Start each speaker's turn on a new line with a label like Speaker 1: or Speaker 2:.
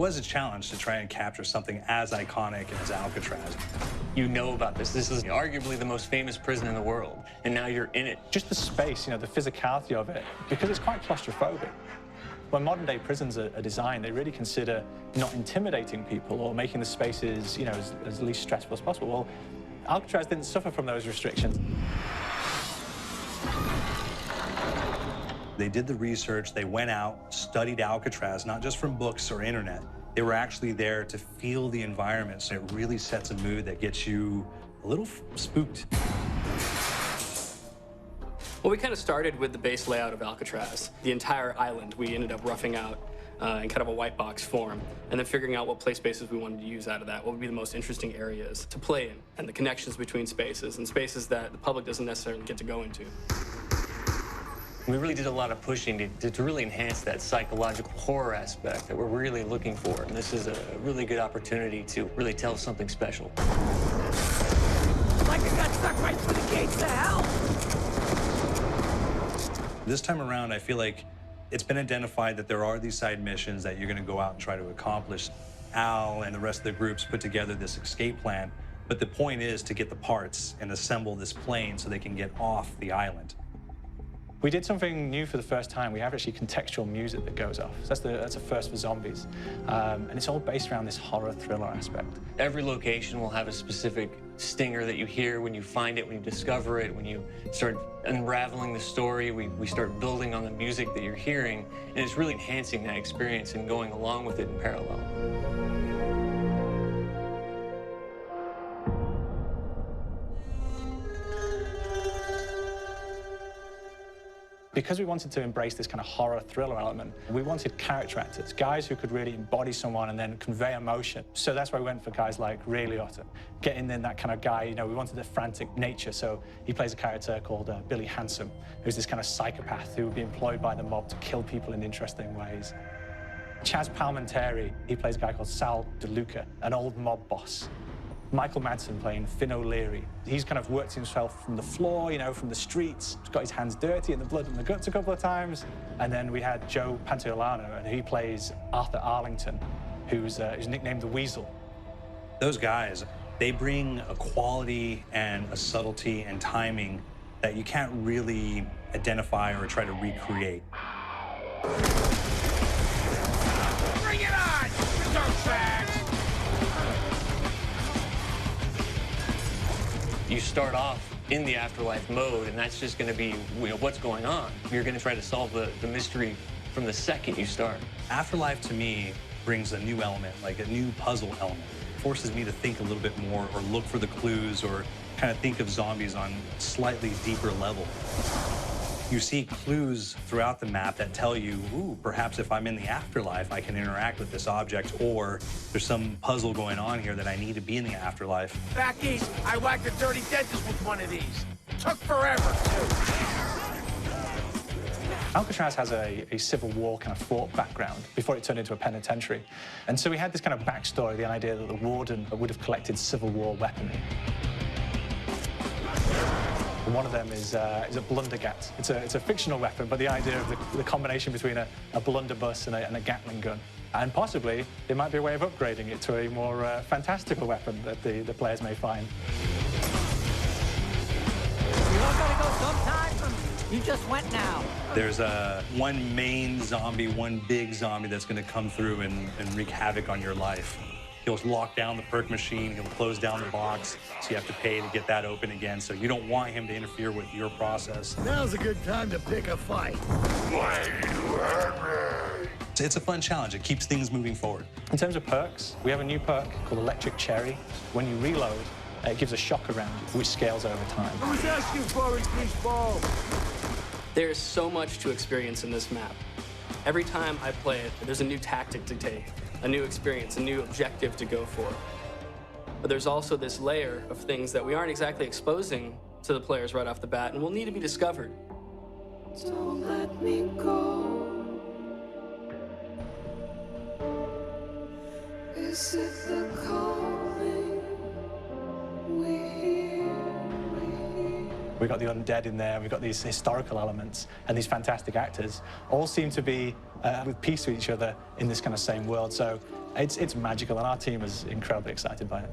Speaker 1: was a challenge to try and capture something as iconic as Alcatraz.
Speaker 2: You know about this. This is arguably the most famous prison in the world, and now you're in it.
Speaker 3: Just the space, the physicality of it, because it's quite claustrophobic. When modern-day prisons are designed, they really consider not intimidating people or making the spaces, as least stressful as possible. Well, Alcatraz didn't suffer from those restrictions.
Speaker 1: They did the research, they went out, studied Alcatraz, not just from books or internet. They were actually there to feel the environment, so it really sets a mood that gets you a little spooked.
Speaker 4: Well, we kind of started with the base layout of Alcatraz. The entire island we ended up roughing out in kind of a white box form, and then figuring out what play spaces we wanted to use out of that, what would be the most interesting areas to play in, and the connections between spaces, and spaces that the public doesn't necessarily get to go into.
Speaker 2: We really did a lot of pushing to really enhance that psychological horror aspect that we're really looking for. And this is a really good opportunity to really tell something special.
Speaker 5: Like I got stuck right through the gates to hell!
Speaker 1: This time around, I feel like it's been identified that there are these side missions that you're going to go out and try to accomplish. Al and the rest of the groups put together this escape plan, but the point is to get the parts and assemble this plane so they can get off the island.
Speaker 3: We did something new for the first time. We have actually contextual music that goes off. So that's a first for zombies. And it's all based around this horror thriller aspect.
Speaker 2: Every location will have a specific stinger that you hear when you find it, when you discover it, when you start unraveling the story. We start building on the music that you're hearing, and it's really enhancing that experience and going along with it in parallel.
Speaker 3: Because we wanted to embrace this kind of horror thriller element, we wanted character actors, guys who could really embody someone and then convey emotion. So that's why we went for guys like Ray Liotta, getting in that kind of guy, we wanted a frantic nature. So he plays a character called Billy Handsome, who's this kind of psychopath who would be employed by the mob to kill people in interesting ways. Chaz Palminteri, he plays a guy called Sal DeLuca, an old mob boss. Michael Madsen playing Finn O'Leary. He's kind of worked himself from the floor, from the streets. He's got his hands dirty in the blood and the guts a couple of times. And then we had Joe Pantoliano, and he plays Arthur Arlington, who's nicknamed the Weasel.
Speaker 1: Those guys, they bring a quality and a subtlety and timing that you can't really identify or try to recreate.
Speaker 5: Bring it on, dirtbags!
Speaker 2: You start off in the afterlife mode, and that's just going to be what's going on. You're going to try to solve the mystery from the second you start.
Speaker 1: Afterlife, to me, brings a new element, like a new puzzle element. It forces me to think a little bit more or look for the clues or kind of think of zombies on a slightly deeper level. You see clues throughout the map that tell you, ooh, perhaps if I'm in the afterlife, I can interact with this object, or there's some puzzle going on here that I need to be in the afterlife.
Speaker 5: Back east, I whacked a dirty dentist with one of these. Took forever, too.
Speaker 3: Alcatraz has a Civil War kind of fort background before it turned into a penitentiary. And so we had this kind of backstory, the idea that the warden would have collected Civil War weaponry. One of them is a blundergat. It's a fictional weapon, but the idea of the combination between a blunderbuss and a Gatling gun. And possibly, there might be a way of upgrading it to a more fantastical weapon that the players may find.
Speaker 5: You all gotta go sometime? You just went now.
Speaker 1: There's one main zombie, one big zombie that's going to come through and wreak havoc on your life. He'll lock down the perk machine, he'll close down the box, so you have to pay to get that open again, so you don't want him to interfere with your process.
Speaker 6: Now's a good time to pick a fight. Why you hurt me?
Speaker 1: It's a fun challenge. It keeps things moving forward.
Speaker 3: In terms of perks, we have a new perk called Electric Cherry. When you reload, it gives a shock around you, which scales over time.
Speaker 6: I was asking for it, greaseball.
Speaker 4: There's so much to experience in this map. Every time I play it, there's a new tactic to take, a new experience, a new objective to go for. But there's also this layer of things that we aren't exactly exposing to the players right off the bat and will need to be discovered.
Speaker 7: Don't let me go. Is it the calling we hear?
Speaker 3: We've got the undead in there, we've got these historical elements, and these fantastic actors all seem to be with peace with each other in this kind of same world. So it's magical, and our team is incredibly excited by it.